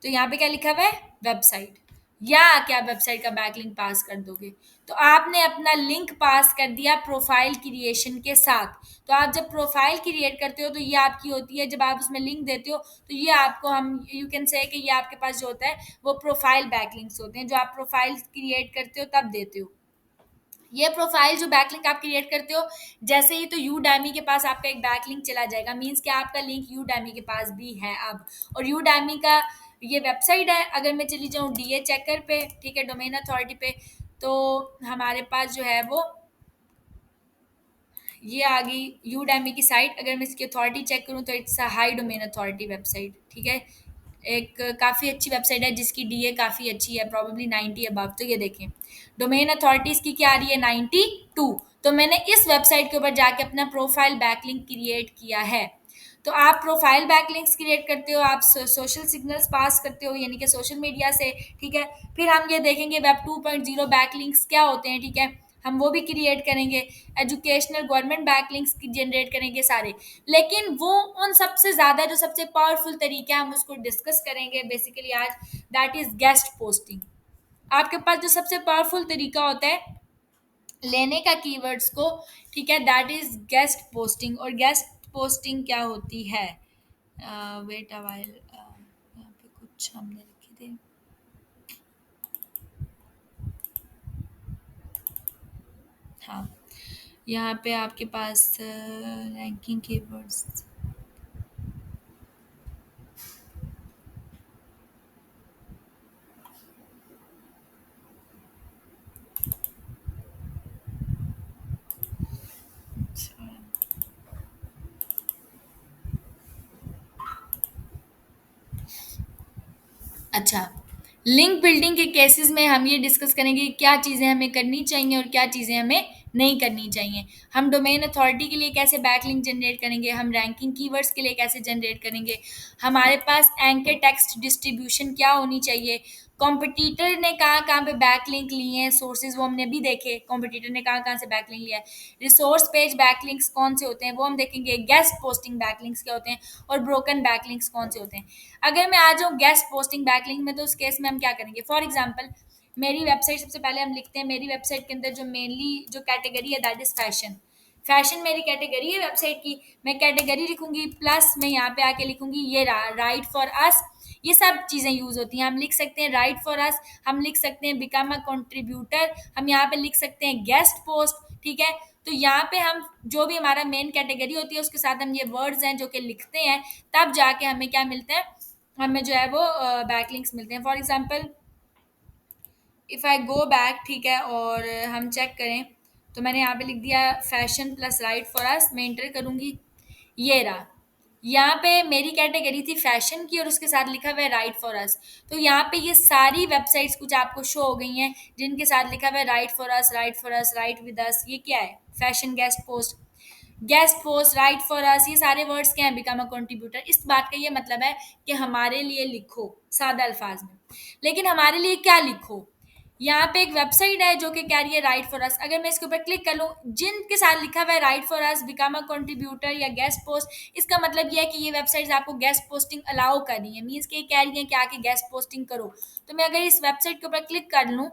तो यहाँ पे क्या लिखा हुआ है, वेबसाइट, या क्या वेबसाइट का बैकलिंक पास कर दोगे। तो आपने अपना लिंक पास कर दिया प्रोफाइल क्रिएशन के साथ। तो आप जब प्रोफाइल क्रिएट करते हो तो ये आपकी होती है, जब आप उसमें लिंक देते हो तो ये आपको, हम यू कैन से कि ये आपके पास जो होता है वो प्रोफाइल बैकलिंक्स होते हैं, जो आप प्रोफाइल क्रिएट करते हो तब देते हो। ये प्रोफाइल जो बैकलिंक आप क्रिएट करते हो, जैसे ही तो यूडेमी के पास आपका एक बैकलिंक चला जाएगा, मीन्स कि आपका लिंक यूडेमी के पास भी है अब। और यूडेमी का ये वेबसाइट है, अगर मैं चली जाऊँ डीए चेकर पे, ठीक है, डोमेन अथॉरिटी पे, तो हमारे पास जो है वो ये आ गई यूडेमी की साइट। अगर मैं इसकी अथॉरिटी चेक करूँ तो it's a high domain authority website, ठीक है। एक काफ़ी अच्छी वेबसाइट है जिसकी डीए काफ़ी अच्छी है, प्रॉब्लली 90 अबव। तो ये देखें, डोमेन अथॉरिटी इसकी क्या आ रही है, 92। तो मैंने इस वेबसाइट के ऊपर जाके अपना प्रोफाइल बैकलिंक क्रिएट किया है। तो आप प्रोफाइल बैकलिंक्स क्रिएट करते हो, आप सोशल सिग्नल्स पास करते हो, यानी कि सोशल मीडिया से, ठीक है। फिर हम ये देखेंगे वेब 2.0 बैकलिंक्स क्या होते हैं, ठीक है, हम वो भी क्रिएट करेंगे। एजुकेशनल गवर्नमेंट बैकलिंक्स जनरेट करेंगे सारे। लेकिन वो उन सबसे ज़्यादा जो सबसे पावरफुल तरीका है हम उसको डिस्कस करेंगे बेसिकली आज, दैट इज़ गेस्ट पोस्टिंग। आपके पास जो सबसे पावरफुल तरीका होता है लेने का कीवर्ड्स को, ठीक है, दैट इज़ गेस्ट पोस्टिंग। और गेस्ट पोस्टिंग क्या होती है, वेट अ व्हाइल, यहाँ पे कुछ हमने लिखे थे, हाँ, यहाँ पे आपके पास रैंकिंग कीवर्ड्स, अच्छा, लिंक बिल्डिंग के केसेस में हम ये डिस्कस करेंगे कि क्या चीज़ें हमें करनी चाहिए और क्या चीज़ें हमें नहीं करनी चाहिए। हम डोमेन अथॉरिटी के लिए कैसे बैकलिंक जनरेट करेंगे, हम रैंकिंग कीवर्ड्स के लिए कैसे जनरेट करेंगे, हमारे पास एंकर टेक्स्ट डिस्ट्रीब्यूशन क्या होनी चाहिए, कॉम्पिटिटर ने कहाँ-कहाँ पे बैकलिंक लिए हैं, सोर्सेज़ वो हमने भी देखे, कॉम्पिटिटर ने कहाँ-कहाँ से बैकलिंक लिया है। रिसोर्स पेज बैकलिंक्स कौन से होते हैं, वो हम देखेंगे। गेस्ट पोस्टिंग बैकलिंक्स क्या होते हैं और ब्रोकन बैकलिंक्स कौन से होते हैं। अगर मैं आ जाऊँ गेस्ट पोस्टिंग बैकलिंक में, तो उस केस में हम क्या करेंगे, फॉर एग्जांपल मेरी वेबसाइट, सबसे पहले हम लिखते हैं मेरी वेबसाइट के अंदर जो मेनली जो कैटेगरी है दैट इज़ फैशन। फैशन मेरी कैटेगरी है वेबसाइट की। मैं कैटेगरी लिखूंगी, प्लस मैं यहाँ पे आके लिखूंगी ये राइट फॉर अस। ये सब चीज़ें यूज़ होती हैं। हम लिख सकते हैं राइट फॉर अस, हम लिख सकते हैं बिकम अ कंट्रीब्यूटर, हम यहाँ पे लिख सकते हैं गेस्ट पोस्ट, ठीक है। तो यहाँ पे हम जो भी हमारा मेन कैटेगरी होती है उसके साथ हम ये वर्ड्स हैं जो कि लिखते हैं, तब जाके हमें क्या मिलता है, हमें जो है वो बैकलिंक्स मिलते हैं। For example if I go back, ठीक है, और हम चेक करें, तो मैंने यहाँ पे लिख दिया फैशन प्लस राइट फॉर अस, मैं इंटर करूँगी, ये रहा। यहाँ पे मेरी कैटेगरी थी फैशन की और उसके साथ लिखा हुआ है राइट फॉर अस। तो यहाँ पे ये सारी वेबसाइट्स कुछ आपको शो हो गई हैं जिनके साथ लिखा हुआ है right for us, right for us, right with us. ये क्या है, fashion guest post, guest post, right for us, ये सारे वर्ड्स क्या हैं, बिकम अ कंट्रीब्यूटर। इस बात का ये मतलब है कि हमारे लिए लिखो सादा अल्फाज में। लेकिन हमारे लिए क्या लिखो, यहाँ पे एक वेबसाइट है जो कि कह रही है राइट फॉर अस। अगर मैं इसके ऊपर क्लिक कर लूँ, जिनके साथ लिखा हुआ है right for us, become a contributor या गेस्ट पोस्ट, इसका मतलब ये है कि ये वेबसाइट्स आपको गेस्ट पोस्टिंग अलाउ कर रही है, मीन्स कि कह रही है कि आके गेस्ट पोस्टिंग करो। तो मैं अगर इस वेबसाइट के ऊपर क्लिक कर लूँ,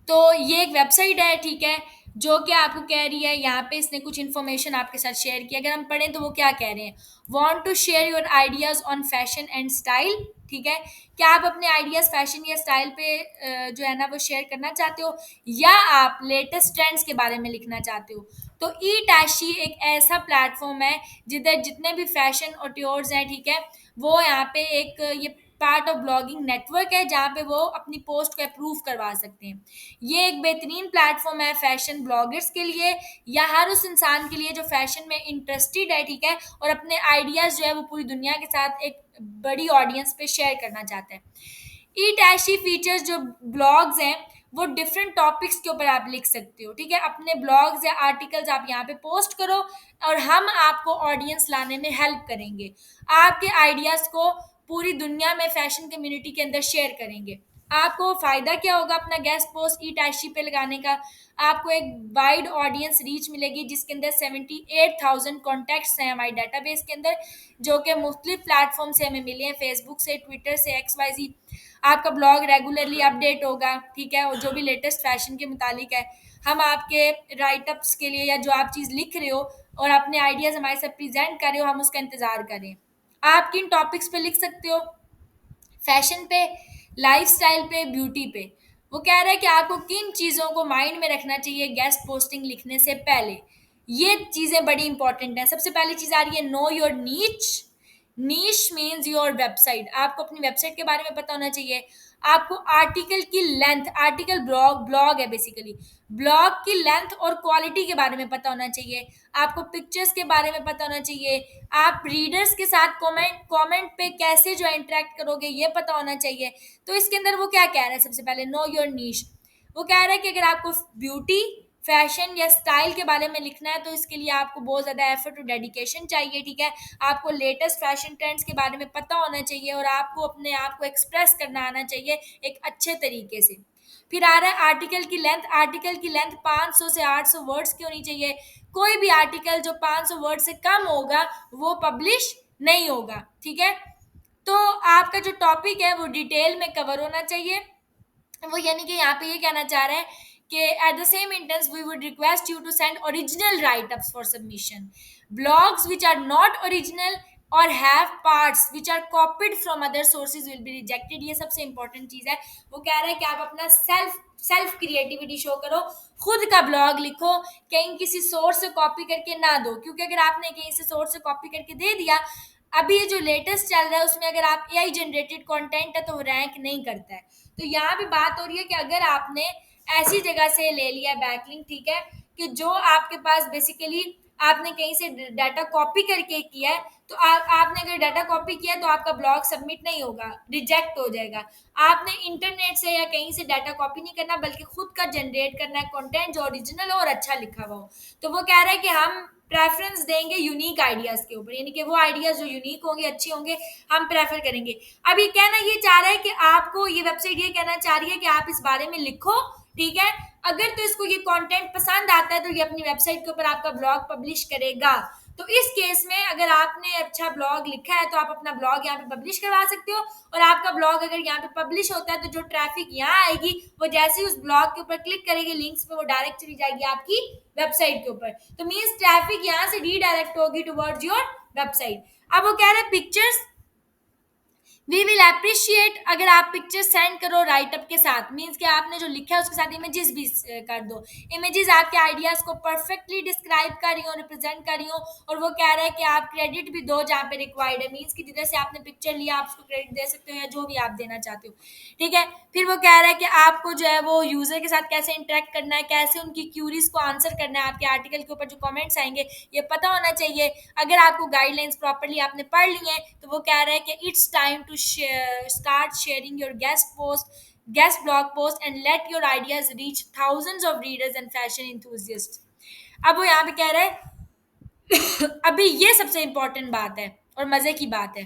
तो ये एक वेबसाइट है, ठीक है, जो कि आपको कह रही है, यहाँ पे इसने कुछ इन्फॉर्मेशन आपके साथ शेयर की। अगर हम पढ़ें तो वो क्या कह रहे हैं, want to share your ideas on fashion and style, ठीक है। क्या आप अपने आइडियाज़ फैशन या स्टाइल पे जो है ना वो शेयर करना चाहते हो, या आप लेटेस्ट ट्रेंड्स के बारे में लिखना चाहते हो। तो ई टैशी एक ऐसा प्लेटफॉर्म है जिधर जितने भी फैशन और ट्योर्स हैं, ठीक है, वो यहाँ पे एक ये पार्ट ऑफ ब्लॉगिंग नेटवर्क है जहाँ पे वो अपनी पोस्ट को अप्रूव करवा सकते हैं। ये एक बेहतरीन प्लेटफॉर्म है फैशन ब्लॉगर्स के लिए या हर उस इंसान के लिए जो फैशन में इंटरेस्टेड है, ठीक है, और अपने आइडियाज़ जो है वो पूरी दुनिया के साथ एक बड़ी ऑडियंस पे शेयर करना चाहता है। ई टैशी फीचर्स जो ब्लॉग्स हैं वो डिफरेंट टॉपिक्स के ऊपर आप लिख सकते हो, ठीक है, अपने ब्लॉग्स या आर्टिकल्स आप यहाँ पे पोस्ट करो और हम आपको ऑडियंस लाने में हेल्प करेंगे, आपके आइडियाज़ को पूरी दुनिया में फैशन कम्युनिटी के अंदर शेयर करेंगे। आपको फ़ायदा क्या होगा अपना गेस्ट पोस्ट ई टैशी पे लगाने का? आपको एक वाइड ऑडियंस रीच मिलेगी जिसके अंदर 78,000 कॉन्टैक्ट्स हैं हमारे डेटाबेस के अंदर, जो कि मुख्तलिफ प्लेटफॉर्म से हमें मिले हैं, फेसबुक से, ट्विटर से, XYZ। आपका ब्लॉग रेगुलरली अपडेट होगा, ठीक है, और जो भी लेटेस्ट फैशन के मुतालिक है हम आपके राइटअप्स के लिए या जो आप चीज़ लिख रहे हो और अपने आइडियाज़ हमारे साथ प्रेजेंट कर रहे हो, हम उसका इंतज़ार करें। आप किन टॉपिक्स पे लिख सकते हो? फैशन पे, लाइफस्टाइल पे, ब्यूटी पे। वो कह रहा है कि आपको किन चीज़ों को माइंड में रखना चाहिए गेस्ट पोस्टिंग लिखने से पहले। ये चीज़ें बड़ी इंपॉर्टेंट हैं। सबसे पहली चीज़ आ रही है नो योर नीच। नीश मीन्स योर वेबसाइट। आपको अपनी वेबसाइट के बारे में पता होना चाहिए। आपको आर्टिकल की लेंथ, आर्टिकल ब्लॉग ब्लॉग है बेसिकली, ब्लॉग की लेंथ और क्वालिटी के बारे में पता होना चाहिए। आपको पिक्चर्स के बारे में पता होना चाहिए। आप रीडर्स के साथ कमेंट कमेंट पे कैसे जो इंटरेक्ट करोगे ये पता होना चाहिए। तो इसके अंदर वो क्या कह रहा है? सबसे पहले नो योर नीश। वो कह रहा है कि अगर आपको ब्यूटी, फैशन या स्टाइल के बारे में लिखना है तो इसके लिए आपको बहुत ज़्यादा एफर्ट और डेडिकेशन चाहिए, ठीक है। आपको लेटेस्ट फैशन ट्रेंड्स के बारे में पता होना चाहिए और आपको अपने आप को एक्सप्रेस करना आना चाहिए एक अच्छे तरीके से। फिर आ रहा है आर्टिकल की लेंथ। आर्टिकल की लेंथ 500 से 800 वर्ड्स की होनी चाहिए। कोई भी आर्टिकल जो 500 वर्ड से कम होगा वो पब्लिश नहीं होगा, ठीक है। तो आपका जो टॉपिक है वो डिटेल में कवर होना चाहिए। वो यानी कि यहाँ पे ये कहना चाह रहे हैं कि at the same instance we would request you to send original writeups for submission. Blogs which are not original और have parts which are copied from other sources will be rejected. ये सबसे इंपॉर्टेंट चीज़ है। वो कह रहे हैं कि आप अपना सेल्फ क्रिएटिविटी शो करो, खुद का ब्लॉग लिखो, कहीं किसी सोर्स से कॉपी करके ना दो, क्योंकि अगर आपने कहीं से सोर्स से कॉपी करके दे दिया, अभी ये जो लेटेस्ट चल रहा है उसमें अगर आप AI जनरेटेड कंटेंट है तो वो रैंक नहीं करता है। तो यहाँ पे बात हो रही है कि अगर आपने ऐसी जगह से ले लिया बैकलिंक, ठीक है, कि जो आपके पास बेसिकली आपने कहीं से डाटा कॉपी करके किया है, तो आपने अगर डाटा कॉपी किया तो आपका ब्लॉग सबमिट नहीं होगा, रिजेक्ट हो जाएगा। आपने इंटरनेट से या कहीं से डाटा कॉपी नहीं करना बल्कि खुद का जनरेट करना है कंटेंट जो ओरिजिनल हो और अच्छा लिखा हुआ हो। तो वो कह रहा है कि हम प्रेफरेंस देंगे यूनिक आइडियाज़ के ऊपर, यानी कि वो आइडियाज़ जो यूनिक होंगे, अच्छे होंगे, हम प्रेफर करेंगे। अब ये कहना ये चाह रहा है कि आपको ये वेबसाइट ये कहना चाह रही है कि आप इस बारे में लिखो, ठीक है। अगर तो इसको ये कंटेंट पसंद आता है तो ये अपनी वेबसाइट के ऊपर आपका ब्लॉग पब्लिश करेगा। तो इस केस में अगर आपने अच्छा ब्लॉग लिखा है तो आप अपना ब्लॉग यहाँ पे पब्लिश करवा सकते हो, और आपका ब्लॉग अगर यहाँ पे पब्लिश होता है तो जो ट्रैफिक यहाँ आएगी वो जैसे ही उस ब्लॉग के ऊपर क्लिक करेगी लिंक्स पे, वो डायरेक्ट चली जाएगी आपकी वेबसाइट के ऊपर। तो मीन्स ट्रैफिक यहाँ से रीडायरेक्ट होगी टुवर्ड्स योर वेबसाइट। अब वो कह रहे हैं पिक्चर्स वी विल अप्रिशिएट अगर आप पिक्चर सेंड करो राइटअप के साथ, मीन्स कि आपने जो लिखा है उसके साथ इमेजेस भी कर दो। इमेजेस आपके आइडियाज़ को परफेक्टली डिस्क्राइब कर रही हो, रिप्रेजेंट कर रही हो, और वो कह रहा है कि आप क्रेडिट भी दो जहाँ पे रिक्वायर्ड है, मीन्स कि जिधर से आपने पिक्चर लिया आप उसको क्रेडिट दे सकते हो या जो भी आप देना चाहते हो, ठीक है। फिर वो कह रहा है कि आपको जो है वो यूज़र के साथ कैसे इंटरेक्ट करना है, कैसे उनकी क्यूरीज को आंसर करना है, आपके आर्टिकल के ऊपर जो कमेंट्स आएंगे ये पता होना चाहिए। अगर आपको गाइडलाइंस प्रॉपर्ली आपने पढ़ ली हैं तो वो कह रहा है कि it's time to start sharing your guest blog post and let your ideas reach thousands of readers and fashion enthusiasts। अब वो यहाँ पे कह रहा है अभी ये सबसे इंपॉर्टेंट बात है और मजे की बात है।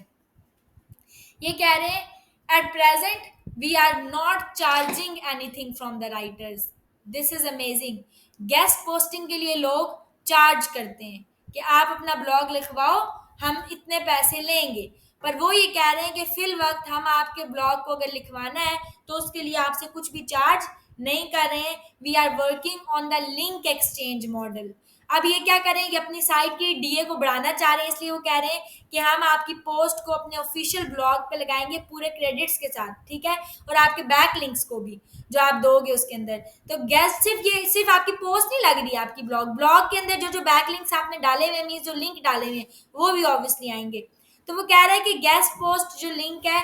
ये कह रहे हैं at present we are not charging anything from the writers. This is amazing. Guest posting के लिए लोग चार्ज करते हैं कि आप अपना ब्लॉग लिखवाओ, हम इतने पैसे लेंगे, पर वो ये कह रहे हैं कि फिल वक्त हम आपके ब्लॉग को अगर लिखवाना है तो उसके लिए आपसे कुछ भी चार्ज नहीं कर रहे हैं। We are working on the link exchange model. अब ये क्या करेंगे, अपनी साइट की डीए को बढ़ाना चाह रहे हैं, इसलिए वो कह रहे हैं कि हम आपकी पोस्ट को अपने ऑफिशियल ब्लॉग पे लगाएंगे पूरे क्रेडिट्स के साथ, ठीक है, और आपके बैक लिंक्स को भी जो आप दोगे उसके अंदर। तो गेस्ट सिर्फ आपकी पोस्ट नहीं लग रही है, आपकी ब्लॉग के अंदर जो जो बैक लिंक्स आपने डाले हुए मीन जो लिंक डाले हुए हैं वो भी ऑब्वियसली आएंगे। तो वो कह रहा है कि गेस्ट पोस्ट जो लिंक है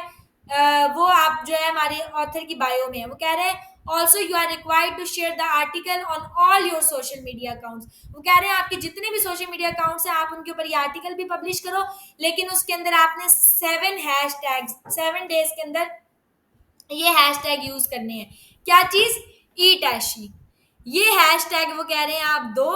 वो आप जो है हमारे ऑथर की बायो में है। वो कह रहे हैं also you are required to share the article on all your social media accounts. वो कह रहे हैं आपके जितने भी सोशल मीडिया अकाउंट्स हैं आप उनके ऊपर ये आर्टिकल भी पब्लिश करो, लेकिन उसके अंदर आपने 7 हैश टैग्स 7 डेज के अंदर ये हैशटैग यूज करने हैं। क्या चीज? ईट एशी। ये हैशटैग वो कह रहे हैं आप दो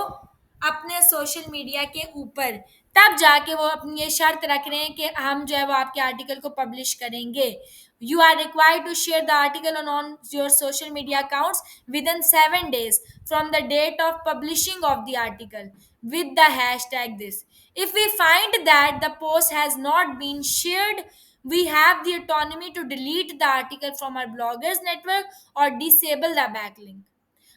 अपने सोशल मीडिया के ऊपर, तब जाके वो अपनी ये शर्त रख रहे हैं कि हम जो है वो आपके आर्टिकल को पब्लिश करेंगे। You are required to share the article on your social media accounts within 7 days from the date of publishing of the article with the hashtag this. If we find that the post has not been shared, we have the autonomy to delete the article from our bloggers network or disable the backlink.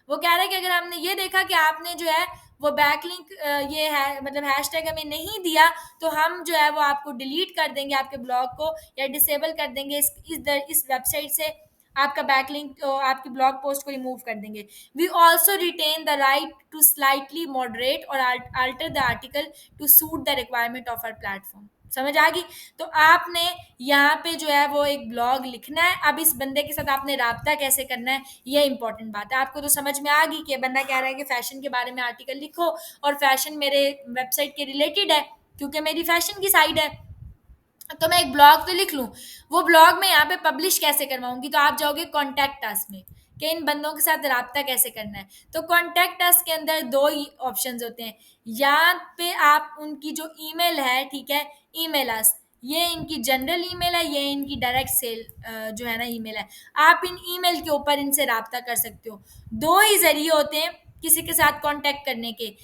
वो कह रहा है कि अगर हमने ये देखा कि आपने जो है वो बैकलिंक ये है मतलब हैशटैग हमें नहीं दिया, तो हम जो है वो आपको डिलीट कर देंगे आपके ब्लॉग को, या डिसेबल कर देंगे इस वेबसाइट से आपका बैकलिंक, आपकी ब्लॉग पोस्ट को रिमूव कर देंगे। We also retain the right to slightly moderate और alter the article to suit the requirement of our platform. समझ आ गई? तो आपने यहाँ पे जो है वो एक ब्लॉग लिखना है। अब इस बंदे के साथ आपने राब्ता कैसे करना है, ये इंपॉर्टेंट बात है। आपको तो समझ में आ गई कि बंदा कह रहा है कि फैशन के बारे में आर्टिकल लिखो, और फैशन मेरे वेबसाइट के रिलेटेड है क्योंकि मेरी फैशन की साइट है, तो मैं एक ब्लॉग तो लिख लूँ। वो ब्लॉग मैं यहाँ पे पब्लिश कैसे करवाऊंगी? तो आप जाओगे कॉन्टैक्ट अस में कि इन बंदों के साथ राब्ता कैसे करना है। तो कॉन्टैक्ट अस के अंदर दो ही ऑप्शन होते हैं। यहाँ पे आप उनकी जो ईमेल है, ठीक है, ईमेल अस, ये इनकी जनरल ईमेल है, ये इनकी डायरेक्ट सेल जो है ना ईमेल है। आप इन ईमेल के ऊपर इनसे राब्ता कर सकते हो। दो ही जरिए होते हैं किसी के साथ कांटेक्ट करने के,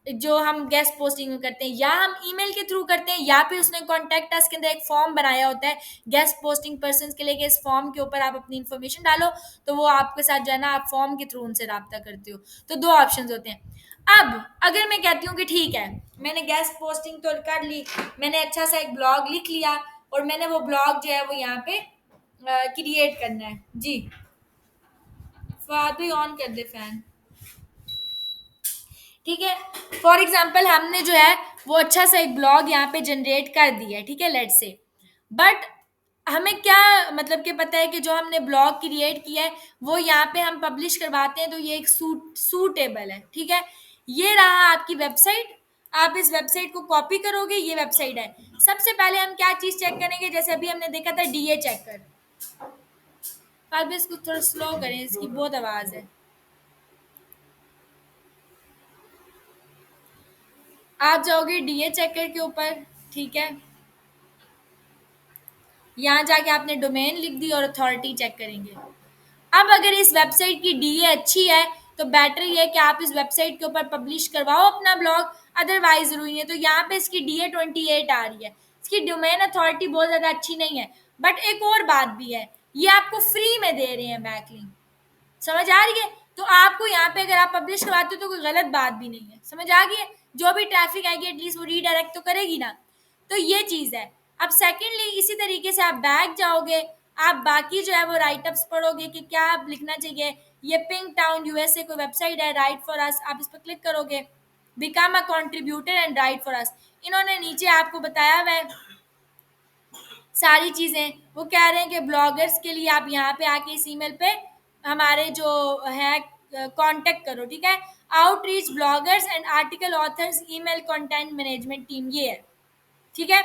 जो हम गेस्ट पोस्टिंग में करते हैं, या हम ईमेल के थ्रू करते हैं, या फिर उसने कॉन्टैक्ट अस के अंदर एक फॉर्म बनाया होता है गेस्ट पोस्टिंग पर्सन के लिए कि इस फॉर्म के ऊपर आप अपनी इन्फॉर्मेशन डालो, तो वो आपके साथ जो है ना आप फॉर्म के थ्रू उनसे रब्ता करते हो। तो दो ऑप्शन होते हैं। अब अगर मैं कहती हूँ कि ठीक है, मैंने गेस्ट पोस्टिंग तो कर ली, मैंने अच्छा सा एक ब्लॉग लिख लिया, और मैंने वो ब्लॉग जो है वो यहाँ पे क्रिएट करना है जी। फादर ऑन कर दे फैन। ठीक है, फॉर एग्जाम्पल हमने जो है वो अच्छा सा एक ब्लॉग यहाँ पे जनरेट कर दिया है, ठीक है, लेट से। बट हमें क्या मतलब कि पता है कि जो हमने ब्लॉग क्रिएट किया है वो यहाँ पे हम पब्लिश करवाते हैं तो ये एक सूटेबल है, ठीक है। ये रहा आपकी वेबसाइट। आप इस वेबसाइट को कॉपी करोगे, ये वेबसाइट है। सबसे पहले हम क्या चीज़ चेक करेंगे? जैसे अभी हमने देखा था डीए चेकर। आप इसको थोड़ा स्लो करें, इसकी बहुत आवाज़ है। आप जाओगे डीए चेकर के ऊपर, ठीक है। यहाँ जाके आपने डोमेन लिख दी और अथॉरिटी चेक करेंगे। अब अगर इस वेबसाइट की डीए अच्छी है तो बेटर ये है कि आप इस वेबसाइट के ऊपर पब्लिश करवाओ अपना ब्लॉग, अदरवाइज जरूरी नहीं है। तो यहाँ पे इसकी डीए 28 आ रही है, इसकी डोमेन अथॉरिटी बहुत ज़्यादा अच्छी नहीं है। बट एक और बात भी है, ये आपको फ्री में दे रहे हैं बैकलिंक। समझ आ रही है? तो आपको यहाँ पे अगर आप पब्लिश करवाते हो तो कोई गलत बात भी नहीं है। समझ आ गई है? जो भी ट्रैफिक आएगी एटलीस्ट वो रीडायरेक्ट तो करेगी ना। तो ये चीज़ है। अब सेकेंडली इसी तरीके से आप बैक जाओगे, आप बाकी जो है वो राइटअप्स पढ़ोगे कि क्या आप लिखना चाहिए। ये पिंक टाउन यूएसए कोई वेबसाइट है, राइट फॉर अस, आप इस पर क्लिक करोगे, become a contributor and right for अस। इन्होंने नीचे आपको बताया हुआ है सारी चीज़ें। वो कह रहे हैं कि ब्लॉगर्स के लिए आप यहाँ पे आके इस ईमेल पे हमारे जो है कांटेक्ट करो, ठीक है। Outreach bloggers and article authors email content management team, ये है, ठीक है।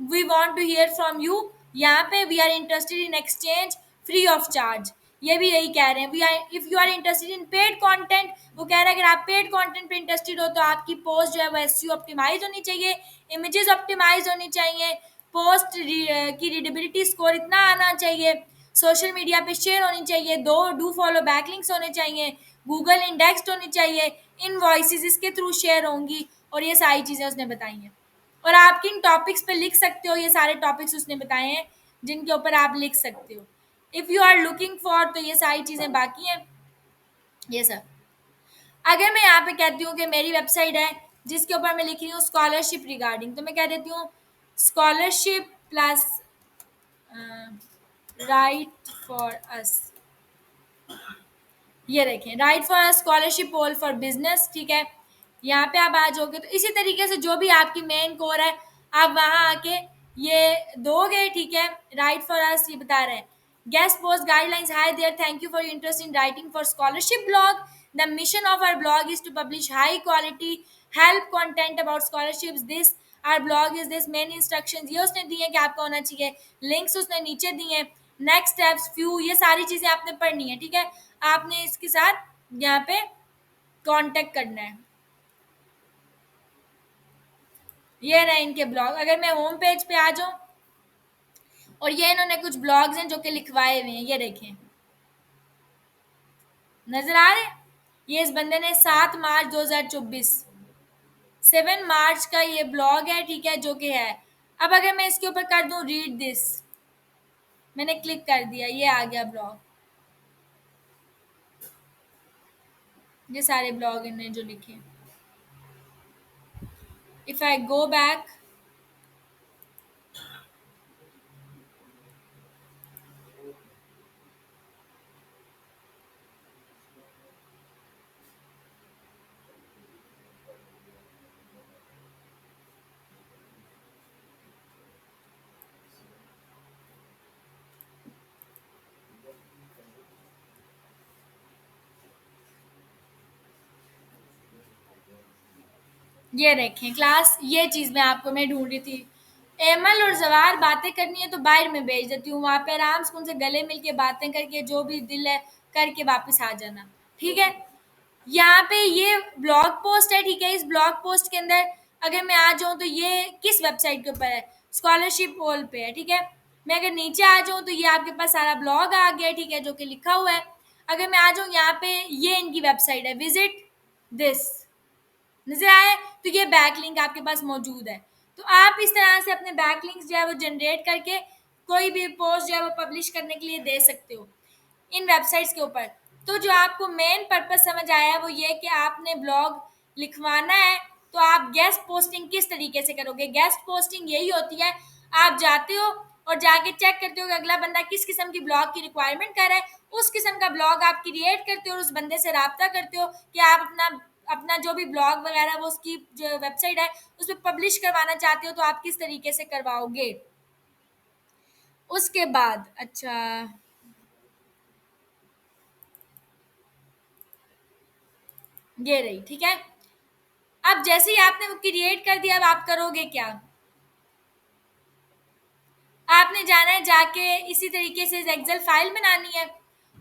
We want to hear from you, यहाँ पे we are interested in exchange free of charge, ये भी यही कह रहे हैं। We are if you are interested in paid content, वो कह रहे हैं अगर आप पेड कंटेंट पे इंटरेस्टेड हो तो आपकी पोस्ट जो है वो एसईओ ऑप्टिमाइज होनी चाहिए, इमेजेस ऑप्टिमाइज होनी चाहिए, पोस्ट की रीडेबिलिटी स्कोर इतना आना चाहिए, सोशल मीडिया पे शेयर होनी चाहिए, दो डू फॉलो बैकलिंक्स होने चाहिए, गूगल इंडेक्स्ड होनी चाहिए, इन वॉइसेस इसके थ्रू शेयर होंगी, और ये सारी चीज़ें उसने बताई हैं। और आप किन टॉपिक्स पे लिख सकते हो, ये सारे टॉपिक्स उसने बताए हैं जिनके ऊपर आप लिख सकते हो। If you are looking for, तो ये सारी चीज़ें बाकी हैं, ये सब। अगर मैं यहाँ पे कहती हूँ कि मेरी वेबसाइट है जिसके ऊपर मैं लिख रही हूँ स्कॉलरशिप रिगार्डिंग, तो मैं क्या देती हूँ? Scholarship plus write for us, ये देखें, write for scholarship poll for business, ठीक है। यहाँ पे आप आ जाओगे तो इसी तरीके से जो भी आपकी मेन कोर है आप वहाँ आके ये दोगे, ठीक है। राइट फॉर अस ये बता रहे हैं, guest post guidelines, hi there, thank you for your interest in writing for scholarship blog, the mission of our blog is to publish high quality help content about scholarships, this our blog is this main instructions, ये उसने दिए कि आपका होना चाहिए, links उसने नीचे दिए, नेक्स्ट स्टेप्स फ्यू, ये सारी चीजें आपने पढ़नी है, ठीक है। आपने इसके साथ यहाँ पे कांटेक्ट करना है। ये रहे इनके ब्लॉग। अगर मैं होम पेज पे आ जाऊं, और ये इन्होंने कुछ ब्लॉग्स हैं जो कि लिखवाए हुए हैं, ये देखें, नजर आ रहे हैं? ये इस बंदे ने 7 मार्च 2024, 7 मार्च का ये ब्लॉग है, ठीक है, जो कि है। अब अगर मैं इसके ऊपर कर दूं रीड दिस, मैंने क्लिक कर दिया, ये आ गया ब्लॉग, ये सारे ब्लॉग इन्होंने जो लिखे। इफ आई गो बैक, ये देखें क्लास, ये चीज़ मैं ढूंढ रही थी। एमल और जवार बातें करनी है तो बाहर में भेज देती हूँ, वहाँ पे आराम से उनसे गले मिल के बातें करके जो भी दिल है करके वापस आ जाना, ठीक है। यहाँ पे ये ब्लॉग पोस्ट है, ठीक है। इस ब्लॉग पोस्ट के अंदर अगर मैं आ जाऊँ तो ये किस वेबसाइट के ऊपर है, स्कॉलरशिप पोल पे है, ठीक है। मैं अगर नीचे आ जाऊँ तो ये आपके पास सारा ब्लॉग आ गया, ठीक है, जो कि लिखा हुआ है। अगर मैं आ जाऊँ यहाँ पे, ये इनकी वेबसाइट है, विजिट दिस, नज़र आए, तो ये बैक लिंक आपके पास मौजूद है। तो आप इस तरह से अपने बैक लिंक्स जो है वो जनरेट करके कोई भी पोस्ट जो है वो पब्लिश करने के लिए दे सकते हो इन वेबसाइट्स के ऊपर। तो जो आपको मेन पर्पस समझ आया है वो ये कि आपने ब्लॉग लिखवाना है, तो आप गेस्ट पोस्टिंग किस तरीके से करोगे। गेस्ट पोस्टिंग यही होती है, आप जाते हो और जाके चेक करते हो कि अगला बंदा किस किस्म की ब्लॉग की रिक्वायरमेंट कर रहा है, उस किस्म का ब्लॉग आप क्रिएट करते हो और उस बंदे से रब्ता करते हो कि आप अपना अपना जो भी ब्लॉग वगैरह वो उसकी जो वेबसाइट है उस पर पब्लिश करवाना चाहते हो, तो आप किस तरीके से करवाओगे। उसके बाद अच्छा, ये रही, ठीक है। अब जैसे ही आपने वो क्रिएट कर दिया, अब आप करोगे क्या, आपने जाना है जाके इसी तरीके से एक्सेल फाइल बनानी है,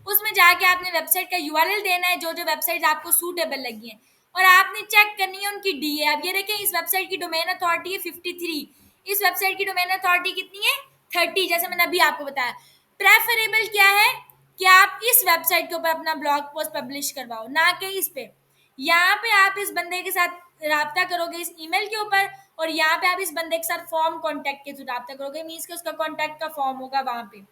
उसमें जाके आपने वेबसाइट का यूआरएल देना है, जो जो वेबसाइट आपको सूटेबल लगी है, और आपने चेक करनी है उनकी डीए। अब ये देखें, इस वेबसाइट की डोमेन अथॉरिटी है 53, इस वेबसाइट की डोमेन अथॉरिटी कितनी है 30, जैसे मैंने अभी आपको बताया। प्रेफरेबल क्या है कि आप इस वेबसाइट के ऊपर अपना ब्लॉग पोस्ट पब्लिश करवाओ, ना कि इस पे। यहाँ पे आप इस बंदे के साथ रब्ता करोगे इस ईमेल के ऊपर, और यहाँ पे आप इस बंदे के साथ फॉर्म कॉन्टैक्ट के थ्रू रब्ता करोगे, मीन्स कि उसका कॉन्टैक्ट का फॉर्म होगा वहाँ पे।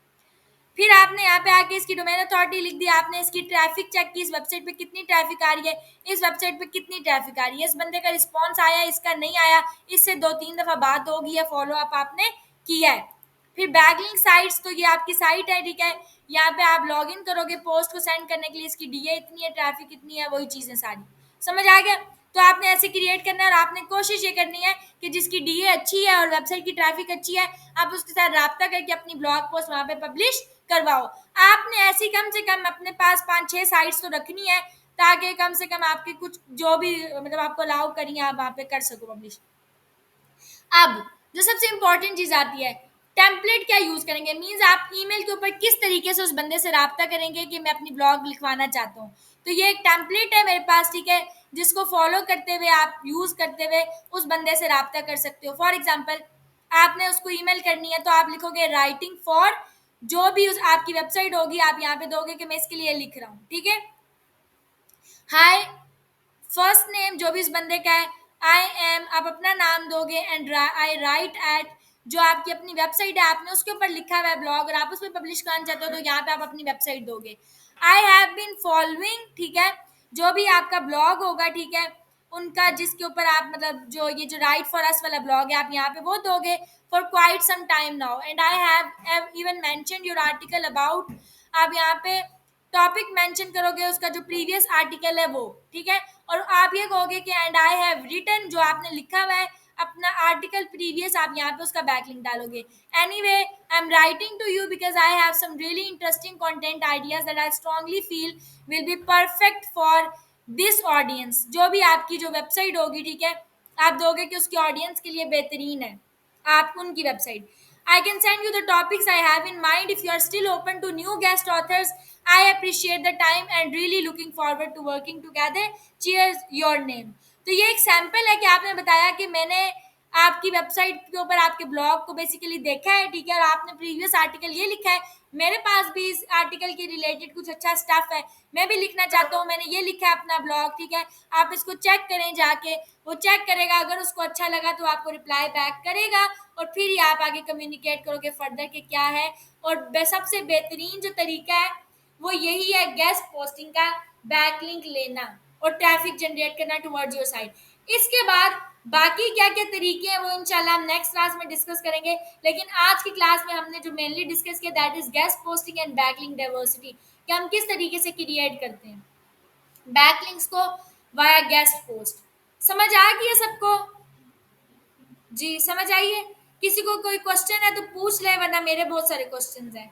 फिर आपने यहाँ पे आके इसकी डोमेन अथॉरिटी लिख दी, आपने इसकी ट्रैफिक चेक की, इस वेबसाइट पे कितनी ट्रैफिक आ रही है, इस वेबसाइट पे कितनी ट्रैफिक आ रही है, इस बंदे का रिस्पॉन्स आया, इसका नहीं आया, इससे 2-3 दफ़ा बात होगी या फॉलो अप आपने किया है। फिर बैकलिंक साइट्स, तो ये आपकी साइट है, ठीक है। यहाँ पे आप लॉग इन करोगे पोस्ट को सेंड करने के लिए, इसकी डीए इतनी है, ट्रैफिक इतनी है, वही चीज़ें सारी समझ आ गया। तो आपने ऐसे क्रिएट करना है और आपने कोशिश ये करनी है कि जिसकी डीए अच्छी है और वेबसाइट की ट्रैफिक अच्छी है, आप उसके साथ रब्ता करके अपनी ब्लॉग पोस्ट वहाँ पे पब्लिश करवाओ। आपने ऐसी कम से कम अपने पास 5-6 साइट्स तो रखनी है, ताकि कम से कम आपके कुछ जो भी मतलब आपको अलाउ करिए आप वहाँ पे कर सको पब्लिश। अब जो सबसे इंपॉर्टेंट चीज आती है, टेम्पलेट क्या यूज करेंगे, मीन्स आप ईमेल के ऊपर किस तरीके से उस बंदे से रब्ता करेंगे कि मैं अपनी ब्लॉग लिखवाना चाहता हूँ। तो ये एक टेम्पलेट है मेरे पास, ठीक है, जिसको फॉलो करते हुए आप यूज करते हुए उस बंदे से रब्ता कर सकते हो। फॉर एग्जाम्पल, आपने उसको ईमेल करनी है तो आप लिखोगे राइटिंग फॉर, जो भी उस आपकी वेबसाइट होगी आप यहाँ पे दोगे कि मैं इसके लिए लिख रहा हूँ, ठीक है। हाय, फर्स्ट नेम जो भी इस बंदे का है, आई एम, आप अपना नाम दोगे, एंड आई राइट एट, जो आपकी अपनी वेबसाइट है आपने उसके ऊपर लिखा हुआ है ब्लॉग और आप उस पर पब्लिश करना चाहते हो तो यहाँ पे आप अपनी वेबसाइट दोगे। आई हैव बीन फॉलोइंग, ठीक है, जो भी आपका ब्लॉग होगा, ठीक है, उनका जिसके ऊपर आप मतलब जो ये जो राइट फॉर अस वाला ब्लॉग है आप यहाँ पे वो दोगे, for quite some time now, and I have even mentioned your article about, आप यहाँ पे टॉपिक मेंशन करोगे उसका जो प्रीवियस आर्टिकल है वो, ठीक है। और आप ये कहोगे कि एंड आई हैव रिटन, जो आपने लिखा हुआ है अपना आर्टिकल प्रीवियस आप यहाँ पे उसका बैकलिंक डालोगे. Anyway I am writing to you because I have some really interesting content ideas that I strongly feel will be perfect for this audience. जो भी आपकी जो वेबसाइट होगी, ठीक है, आप दोगे कि उसकी ऑडियंस के लिए बेहतरीन है, आप उनकी website. I can send you the topics I have in mind if you are still open to new guest authors. I appreciate the time and really looking forward to working together. Cheers, your name. तो ये एक sample है कि आपने बताया कि मैंने आपकी वेबसाइट के ऊपर आपके ब्लॉग को बेसिकली देखा है, ठीक है, और आपने प्रीवियस आर्टिकल ये लिखा है, मेरे पास भी इस आर्टिकल के रिलेटेड कुछ अच्छा स्टफ है, मैं भी लिखना चाहता हूँ, मैंने ये लिखा है अपना ब्लॉग, ठीक है, आप इसको चेक करें जाके, वो चेक करेगा, अगर उसको अच्छा लगा तो आपको रिप्लाई बैक करेगा और फिर ही आप आगे कम्युनिकेट करोगे फर्दर कि क्या है. और सबसे बेहतरीन जो तरीका है वो यही है, गेस्ट पोस्टिंग का बैकलिंक लेना और ट्रैफिक जनरेट करना टुवर्ड्स योर साइट. इसके बाद बाकी क्या क्या तरीके हैं वो इंशाल्लाह हम नेक्स्ट क्लास में डिस्कस करेंगे, लेकिन आज की क्लास में हमने जो मेनली डिस्कस किया that is guest posting and backlink diversity, कि हम किस तरीके से क्रिएट करते हैं बैकलिंक्स को वाया गेस्ट पोस्ट. समझ आ गई है सबको? जी समझ आई है? किसी को कोई क्वेश्चन है तो पूछ ले, वरना मेरे बहुत सारे क्वेश्चंस हैं.